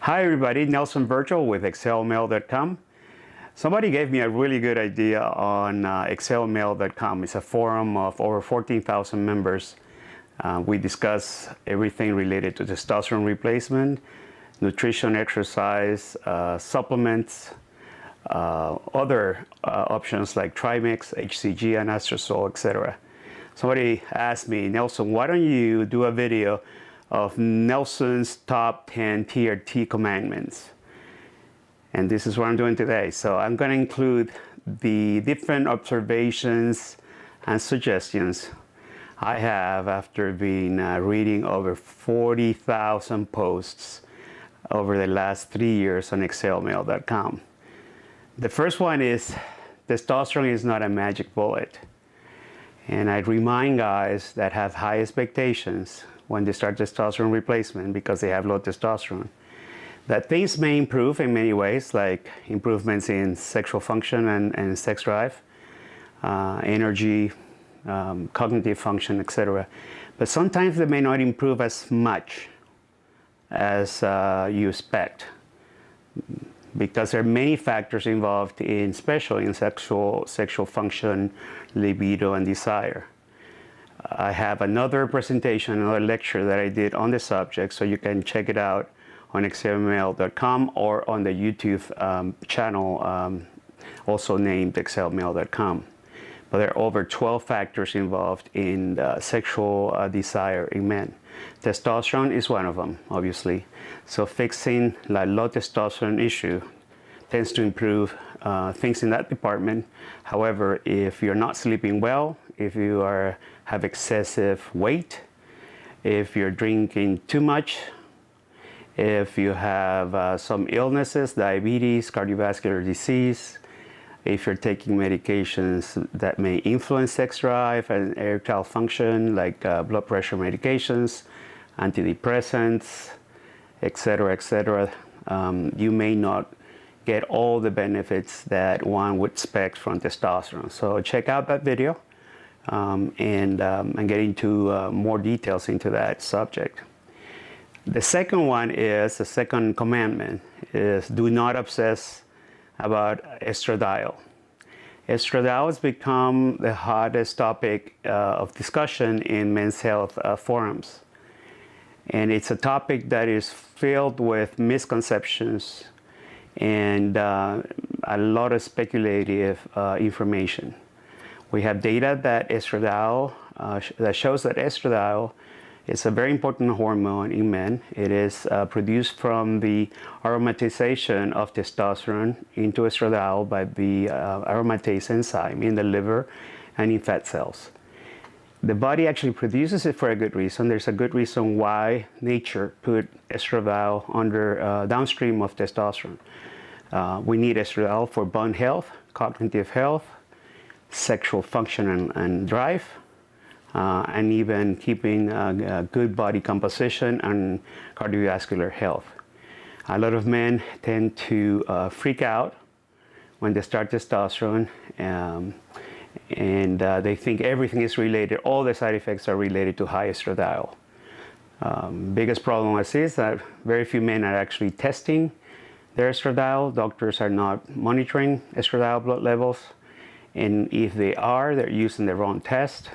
Hi everybody, Nelson Vergel with excelmail.com. Somebody gave me a really good idea on excelmail.com. It's a forum of over 14,000 members. We discuss everything related to testosterone replacement, nutrition, exercise, supplements, other options like Trimix, HCG, anastrozole, etc. Somebody asked me, Nelson, why don't you do a video of Nelson's top 10 TRT commandments? And this is what I'm doing today. So I'm going to include the different observations and suggestions I have after being reading over 40,000 posts over the last 3 years on excelmail.com. The first one is testosterone is not a magic bullet. And I remind guys that have high expectations when they start testosterone replacement because they have low testosterone, that things may improve in many ways, like improvements in sexual function and sex drive, energy, cognitive function, etc. But sometimes they may not improve as much as you expect, because there are many factors involved in, especially in sexual function, libido, and desire. I have another presentation, another lecture that I did on the subject, so you can check it out on excelmail.com or on the YouTube channel, also named excelmail.com. But there are over 12 factors involved in sexual desire in men. Testosterone is one of them, obviously. So fixing the low testosterone issue tends to improve things in that department. However, if you're not sleeping well, if you have excessive weight, if you're drinking too much, if you have some illnesses, diabetes, cardiovascular disease, if you're taking medications that may influence sex drive and erectile function, like blood pressure medications, antidepressants, etc., you may not get all the benefits that one would expect from testosterone. So check out that video and get into more details into that subject. The second one is, the second commandment is, do not obsess about estradiol. Estradiol has become the hottest topic of discussion in men's health forums. And it's a topic that is filled with misconceptions and a lot of speculative information. We have data that estradiol, that shows that estradiol is a very important hormone in men. It is produced from the aromatization of testosterone into estradiol by the aromatase enzyme in the liver and in fat cells. The body actually produces it for a good reason. There's a good reason why nature put estradiol under downstream of testosterone. We need estradiol for bone health, cognitive health, sexual function and drive, and even keeping good body composition and cardiovascular health. A lot of men tend to freak out when they start testosterone, and they think everything is related, all the side effects are related to high estradiol. Biggest problem I see is that very few men are actually testing their estradiol. Doctors are not monitoring estradiol blood levels, and if they are, they're using the wrong test.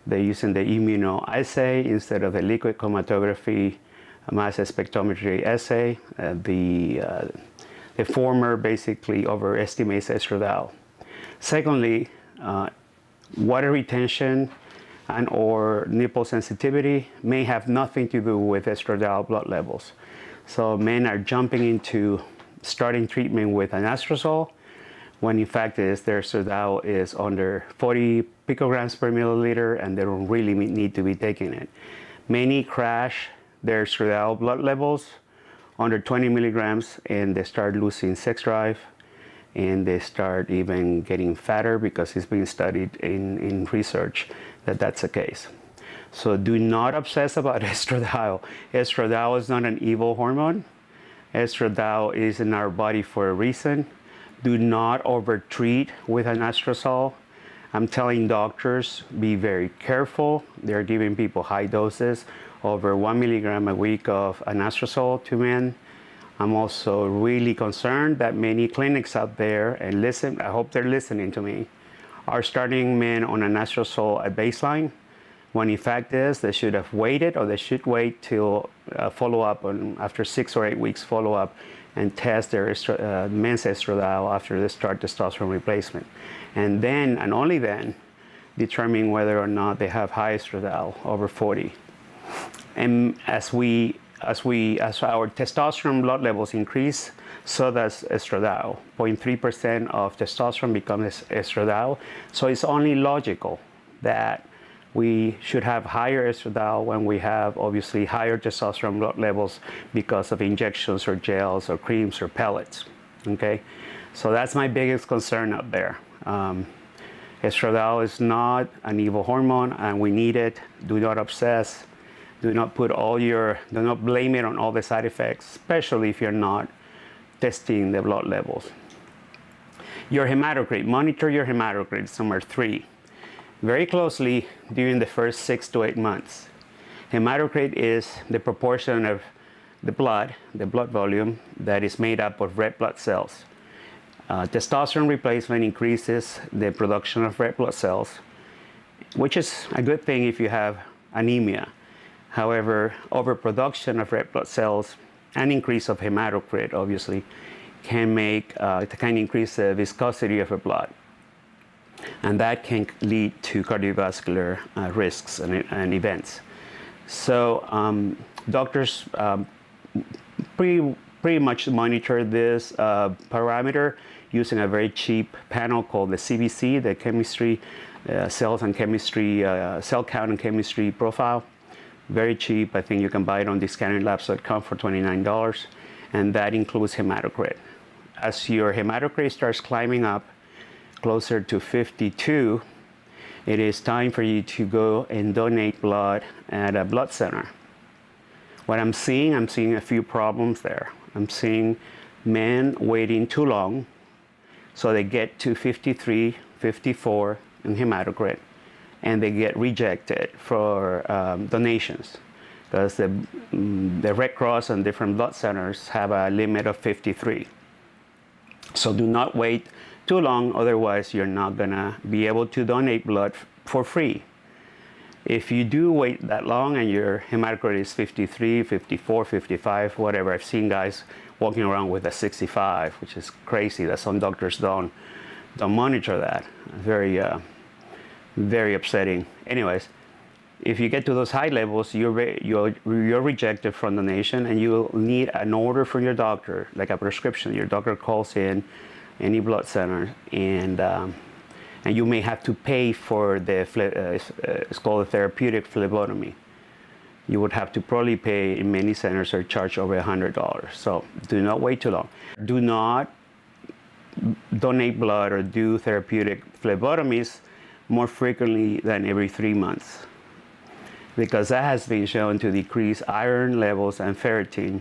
They're using the immunoassay instead of the liquid chromatography mass spectrometry assay. The former basically overestimates estradiol. Secondly, water retention and or nipple sensitivity may have nothing to do with estradiol blood levels. So men are jumping into starting treatment with anastrozole, when in fact their estradiol is under 40 picograms per milliliter and they don't really need to be taking it. Many crash their estradiol blood levels under 20 milligrams and they start losing sex drive and they start even getting fatter, because it's been studied in research that that's the case. So do not obsess about estradiol. Estradiol is not an evil hormone. Estradiol is in our body for a reason. Do not overtreat with anastrozole. I'm telling doctors, be very careful. They're giving people high doses, over 1 milligram a week of anastrozole to men. I'm also really concerned that many clinics out there, and listen, I hope they're listening to me, are starting men on a natural salt at baseline, when in fact is they should have waited, or they should wait till follow up after 6 or 8 weeks follow up and test their men's estradiol after they start testosterone replacement, and then and only then determine whether or not they have high estradiol over 40. And as our testosterone blood levels increase, so does estradiol. 0.3% of testosterone becomes estradiol. So it's only logical that we should have higher estradiol when we have obviously higher testosterone blood levels because of injections or gels or creams or pellets. Okay, so that's my biggest concern out there. Estradiol is not an evil hormone, and we need it. Do not obsess. Do not blame it on all the side effects, especially if you're not testing the blood levels. Your hematocrit, monitor your hematocrit, it's number 3. Very closely during the first 6 to 8 months. Hematocrit is the proportion of the blood volume that is made up of red blood cells. Testosterone replacement increases the production of red blood cells, which is a good thing if you have anemia. However, overproduction of red blood cells and increase of hematocrit obviously can increase the viscosity of the blood, and that can lead to cardiovascular risks and events. So doctors pretty much monitor this parameter using a very cheap panel called the CBC, the chemistry cells and chemistry cell count and chemistry profile. Very cheap. I think you can buy it on discountedlabs.com for $29, and that includes hematocrit. As your hematocrit starts climbing up closer to 52, it is time for you to go and donate blood at a blood center. What I'm seeing a few problems there. I'm seeing men waiting too long, so they get to 53, 54 in hematocrit, and they get rejected for donations, because the Red Cross and different blood centers have a limit of 53. So do not wait too long, otherwise you're not gonna be able to donate blood for free. If you do wait that long and your hematocrit is 53, 54, 55, whatever, I've seen guys walking around with a 65, which is crazy that some doctors don't monitor that. Very upsetting. Anyways, if you get to those high levels, you're rejected from donation, and you'll need an order from your doctor, like a prescription. Your doctor calls in any blood center, and you may have to pay for it's called a therapeutic phlebotomy. You would have to probably pay, in many centers, or charge over $100. So do not wait too long. Do not donate blood or do therapeutic phlebotomies more frequently than every 3 months, because that has been shown to decrease iron levels and ferritin,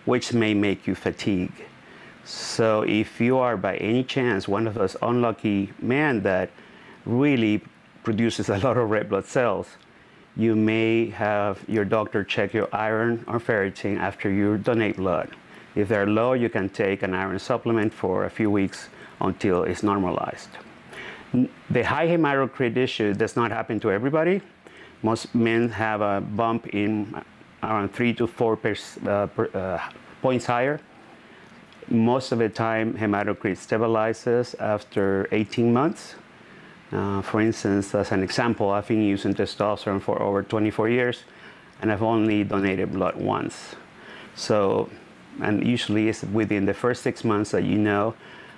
which may make you fatigue. So if you are by any chance one of those unlucky men that really produces a lot of red blood cells, you may have your doctor check your iron or ferritin after you donate blood. If they're low, you can take an iron supplement for a few weeks until it's normalized. The high hematocrit issue does not happen to everybody. Most men have a bump in around 3 to 4 points higher. Most of the time, hematocrit stabilizes after 18 months. For instance, as an example, I've been using testosterone for over 24 years, and I've only donated blood once. So, and usually it's within the first 6 months that you know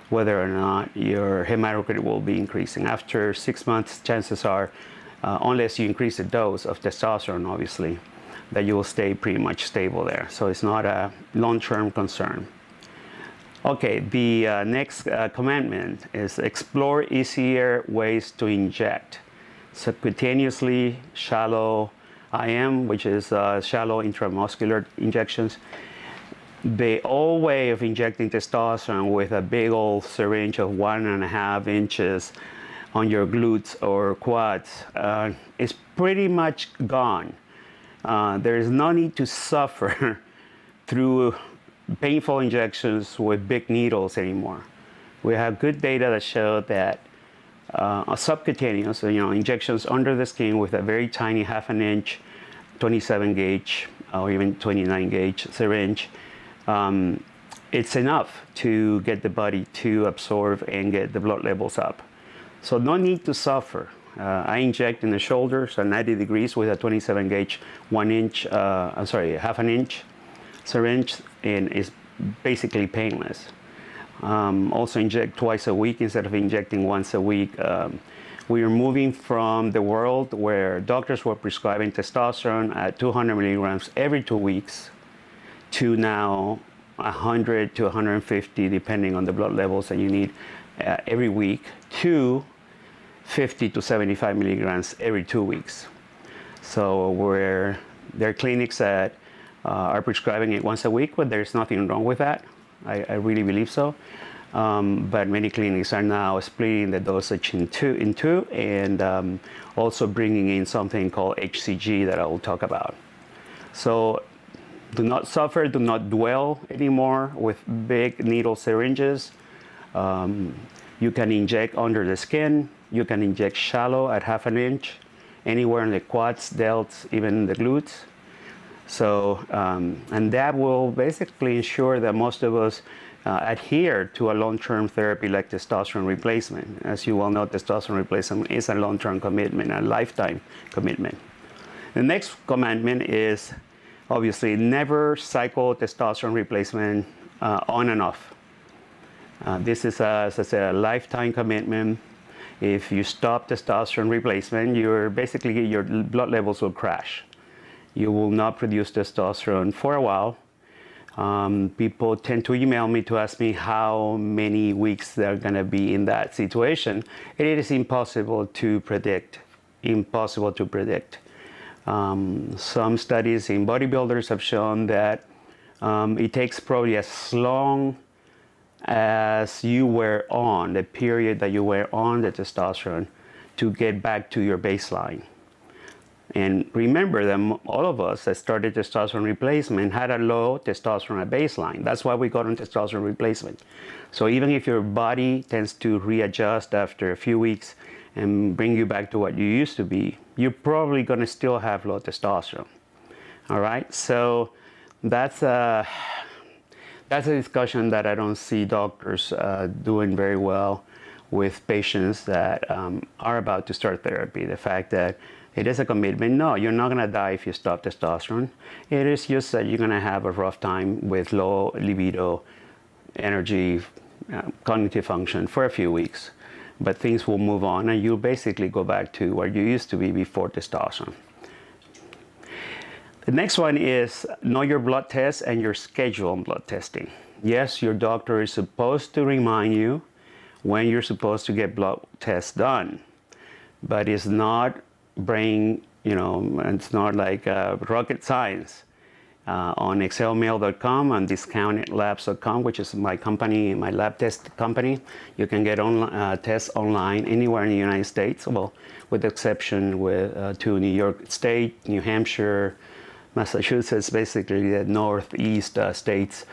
whether or not your hematocrit will be increasing. After 6 months, chances are, unless you increase the dose of testosterone, obviously, that you will stay pretty much stable there. So it's not a long-term concern. Okay, the next commandment is explore easier ways to inject. Subcutaneously, shallow IM, which is shallow intramuscular injections. The old way of injecting testosterone with a big old syringe of 1.5 inches on your glutes or quads is pretty much gone. There is no need to suffer through painful injections with big needles anymore. We have good data that show that subcutaneous, injections under the skin with a very tiny half an inch, 27 gauge or even 29 gauge syringe, it's enough to get the body to absorb and get the blood levels up. So no need to suffer. I inject in the shoulders at 90 degrees with a 27 gauge half an inch syringe, and it's basically painless. Also inject twice a week instead of injecting once a week. We are moving from the world where doctors were prescribing testosterone at 200 milligrams every 2 weeks to now 100 to 150, depending on the blood levels that you need every week, to 50 to 75 milligrams every 2 weeks. So where there are clinics that are prescribing it once a week, but there's nothing wrong with that. I really believe so. But many clinics are now splitting the dosage in two and also bringing in something called HCG that I will talk about. So do not suffer, do not dwell anymore with big needle syringes. You can inject under the skin. You can inject shallow at half an inch, anywhere in the quads, delts, even the glutes. So, and that will basically ensure that most of us adhere to a long-term therapy like testosterone replacement. As you well know, testosterone replacement is a long-term commitment, a lifetime commitment. The next commandment is obviously never cycle testosterone replacement on and off. This is, as I said, a lifetime commitment. If you stop testosterone replacement, your blood levels will crash. You will not produce testosterone for a while. People tend to email me to ask me how many weeks they're going to be in that situation. It is impossible to predict. Impossible to predict. Some studies in bodybuilders have shown that it takes probably as long as you were on, the period that you were on the testosterone, to get back to your baseline. And remember that all of us that started testosterone replacement had a low testosterone at baseline. That's why we got on testosterone replacement. So even if your body tends to readjust after a few weeks and bring you back to what you used to be, you're probably going to still have low testosterone. All right, so that's a discussion that I don't see doctors doing very well with patients that are about to start therapy. The fact that it is a commitment. No, you're not going to die if you stop testosterone. It is just that you're going to have a rough time with low libido, energy, cognitive function for a few weeks. But things will move on and you'll basically go back to where you used to be before testosterone. The next one is know your blood tests and your schedule on blood testing. Yes, your doctor is supposed to remind you when you're supposed to get blood tests done, but it's not it's not like rocket science. On excelmail.com and discountedlabs.com, which is my company, my lab test company, you can get tests online anywhere in the United States, well, with the exception to New York State, New Hampshire, Massachusetts. Basically the northeast states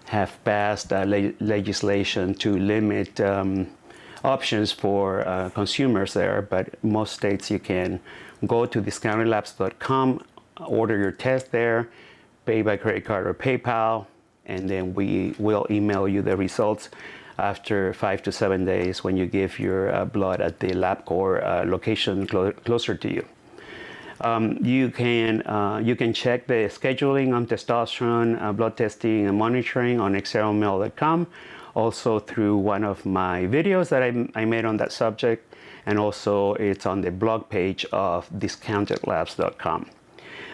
have passed legislation to limit options for consumers there, but most states you can go to discountedlabs.com, order your test there, pay by credit card or PayPal, and then we will email you the results after 5 to 7 days when you give your blood at the LabCorp location closer to you. You can check the scheduling on testosterone blood testing and monitoring on excelmail.com, also through one of my videos that I made on that subject, and also it's on the blog page of discountedlabs.com.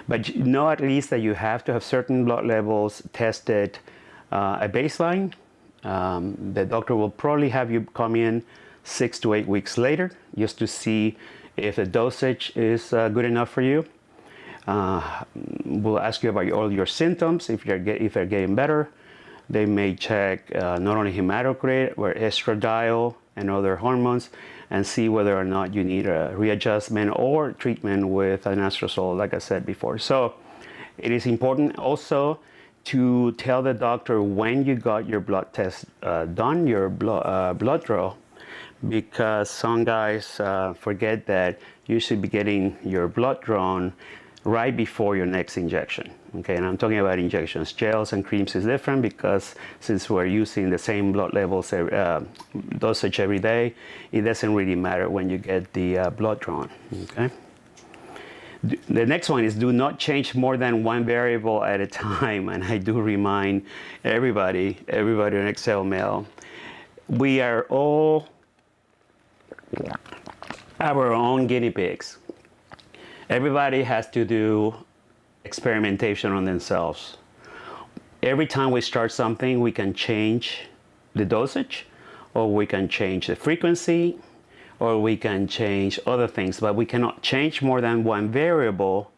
But know at least that you have to have certain blood levels tested at baseline. The doctor will probably have you come in 6 to 8 weeks later just to see if the dosage is good enough for you. We'll ask you about all your symptoms, if they're getting better. They may check not only hematocrit, but estradiol and other hormones, and see whether or not you need a readjustment or treatment with anastrozole, like I said before. So it is important also to tell the doctor when you got your blood test done, your blood draw, because some guys forget that you should be getting your blood drawn right before your next injection. Okay, and I'm talking about injections. Gels and creams is different because since we're using the same blood levels dosage every day, it doesn't really matter when you get the blood drawn. Okay. The next one is do not change more than one variable at a time. And I do remind everybody in Excel mail, we are all our own guinea pigs. Everybody has to do experimentation on themselves. Every time we start something, we can change the dosage, or we can change the frequency, or we can change other things, but we cannot change more than one variable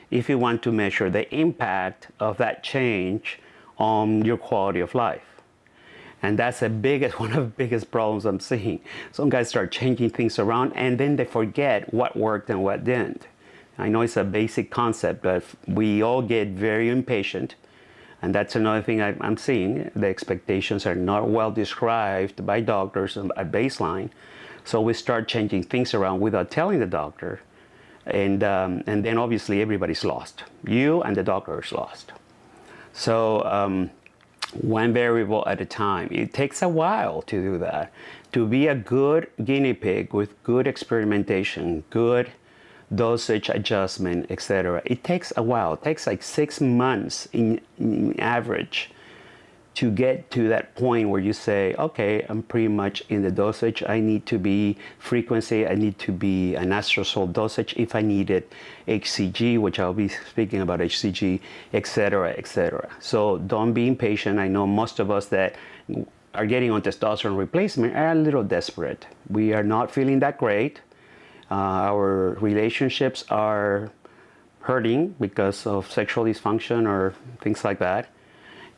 if you want to measure the impact of that change on your quality of life. And that's one of the biggest problems I'm seeing. Some guys start changing things around and then they forget what worked and what didn't. I know it's a basic concept, but we all get very impatient. And that's another thing I'm seeing. The expectations are not well described by doctors at baseline. So we start changing things around without telling the doctor. And then obviously everybody's lost. You and the doctor is lost. So one variable at a time. It takes a while to do that. To be a good guinea pig with good experimentation, good dosage adjustment, etc. It takes a while. It takes like 6 months in average to get to that point where you say, okay, I'm pretty much in the dosage. I need to be frequency. I need to be an astrosol dosage if I needed HCG, which I'll be speaking about HCG, etc., etc. So don't be impatient. I know most of us that are getting on testosterone replacement are a little desperate. We are not feeling that great. Our relationships are hurting because of sexual dysfunction or things like that.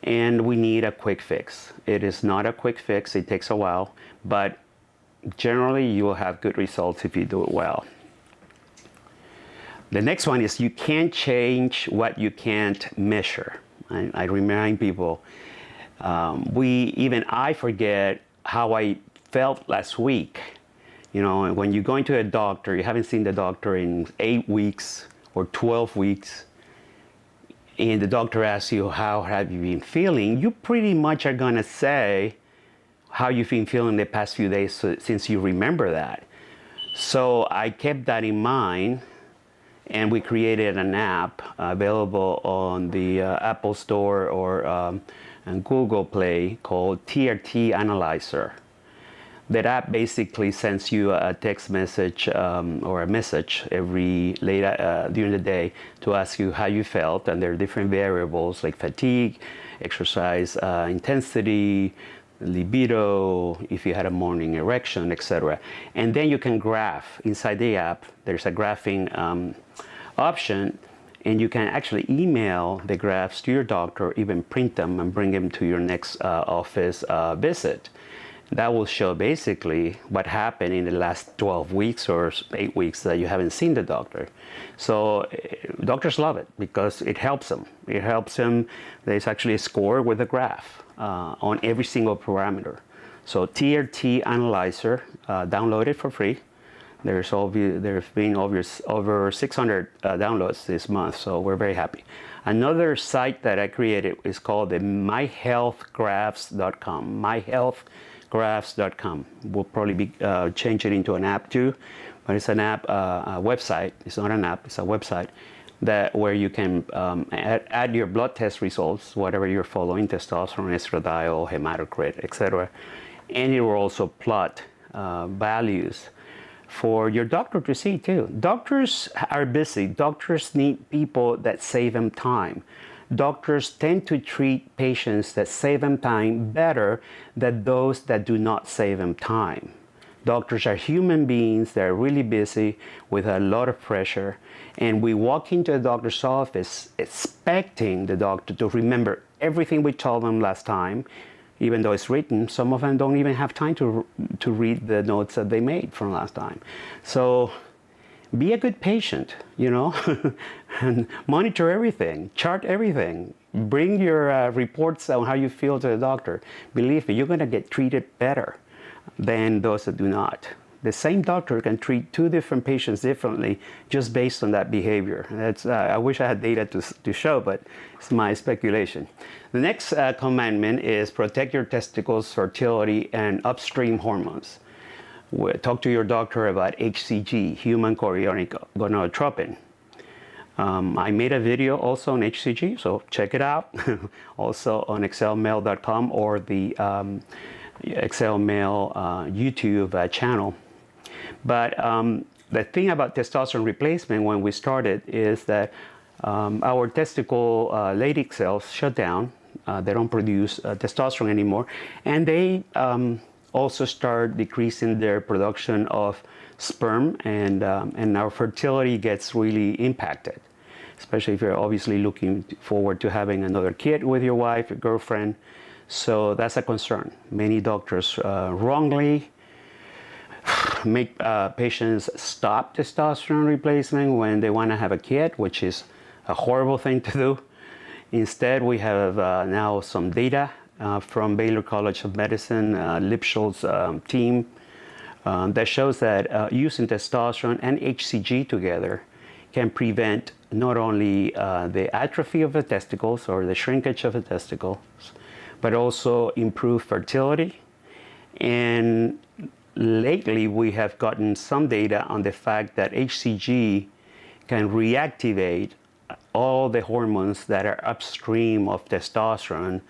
And we need a quick fix. It is not a quick fix. It takes a while, but generally you will have good results if you do it well. The next one is you can't change what you can't measure. I remind people, I forget how I felt last week. You know, when you're going to a doctor, you haven't seen the doctor in 8 weeks or 12 weeks, and the doctor asks you, how have you been feeling? You pretty much are gonna say how you've been feeling the past few days since you remember that. So I kept that in mind, and we created an app available on the Apple Store or on Google Play called TRT Analyzer. That app basically sends you a text message or a message every during the day to ask you how you felt, and there are different variables like fatigue, exercise intensity, libido, if you had a morning erection, etc. And then you can graph inside the app. There's a graphing option, and you can actually email the graphs to your doctor, even print them and bring them to your next office visit. That will show basically what happened in the last 12 weeks or 8 weeks that you haven't seen the doctor. So doctors love it because it helps them. It helps them. There's actually a score with a graph on every single parameter. So TRT Analyzer, download it for free. There's been over 600 downloads this month, so we're very happy. Another site that I created is called the myhealthgraphs.com. myhealthgraphs.com. We'll probably be change it into an app too, but it's an app, a website. It's not an app. It's a website where you can add your blood test results, whatever you're following, testosterone, estradiol, hematocrit, etc. And it will also plot values for your doctor to see too. Doctors are busy. Doctors need people that save them time. Doctors tend to treat patients that save them time better than those that do not save them time. Doctors are human beings that are really busy with a lot of pressure, and we walk into a doctor's office expecting the doctor to remember everything we told them last time. Even though it's written, some of them don't even have time to read the notes that they made from last time. So be a good patient, you know, and monitor everything, chart everything. bring your reports on how you feel to the doctor. Believe me, you're going to get treated better than those that do not. The same doctor can treat two different patients differently just based on that behavior. That's, I wish I had data to show, but it's my speculation. The next commandment is protect your testicles, fertility, and upstream hormones. Talk to your doctor about HCG, human chorionic gonadotropin. I made a video also on HCG, so check it out. Also on excelmail.com or the ExcelMail YouTube channel. But the thing about testosterone replacement when we started is that our testicle Leydig cells shut down. They don't produce testosterone anymore. And they also start decreasing their production of sperm, and our fertility gets really impacted, especially if you're obviously looking forward to having another kid with your wife, your girlfriend. So that's a concern. Many doctors wrongly make patients stop testosterone replacement when they want to have a kid, which is a horrible thing to do. Instead, we have now some data from Baylor College of Medicine, Lipschul's team, that shows that using testosterone and HCG together can prevent not only the atrophy of the testicles or the shrinkage of the testicles, but also improve fertility. And lately, we have gotten some data on the fact that HCG can reactivate all the hormones that are upstream of testosterone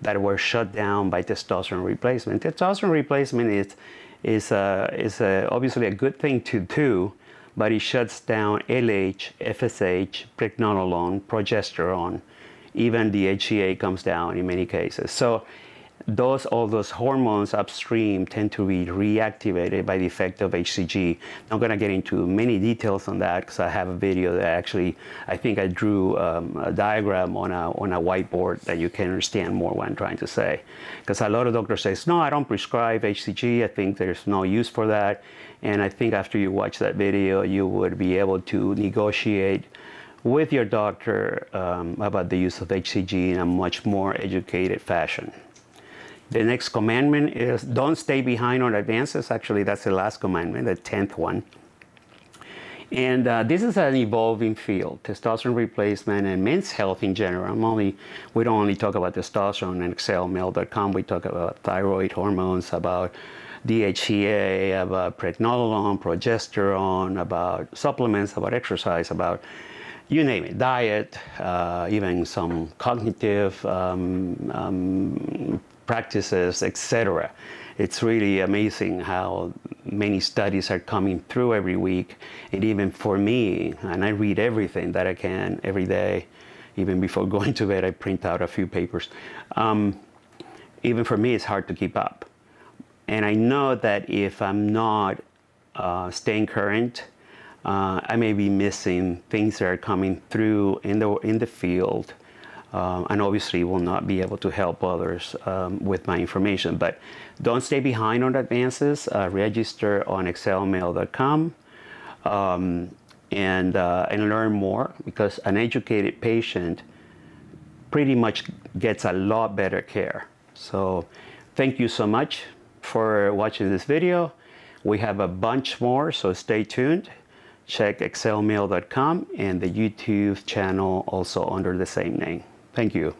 that were shut down by testosterone replacement. Testosterone replacement is obviously a good thing to do, but it shuts down LH, FSH, pregnenolone, progesterone. Even the HCA comes down in many cases. So all those hormones upstream tend to be reactivated by the effect of HCG. I'm going to get into many details on that because I have a video that actually, I think I drew a diagram on a whiteboard that you can understand more what I'm trying to say. Because a lot of doctors say, no, I don't prescribe HCG. I think there's no use for that. And I think after you watch that video, you would be able to negotiate with your doctor about the use of HCG in a much more educated fashion. The next commandment is don't stay behind on advances. Actually, that's the last commandment, the 10th one. And this is an evolving field, testosterone replacement and men's health in general. We don't only talk about testosterone and excelmail.com. We talk about thyroid hormones, about DHEA, about pregnenolone, progesterone, about supplements, about exercise, about you name it, diet, even some cognitive practices, etc. It's really amazing how many studies are coming through every week. And even for me, and I read everything that I can every day, even before going to bed, I print out a few papers. Even for me, it's hard to keep up. And I know that if I'm not staying current, I may be missing things that are coming through in the field. And obviously will not be able to help others with my information. But don't stay behind on advances. Register on excelmail.com and learn more, because an educated patient pretty much gets a lot better care. So thank you so much for watching this video. We have a bunch more, so stay tuned. Check excelmail.com and the YouTube channel also under the same name. Thank you.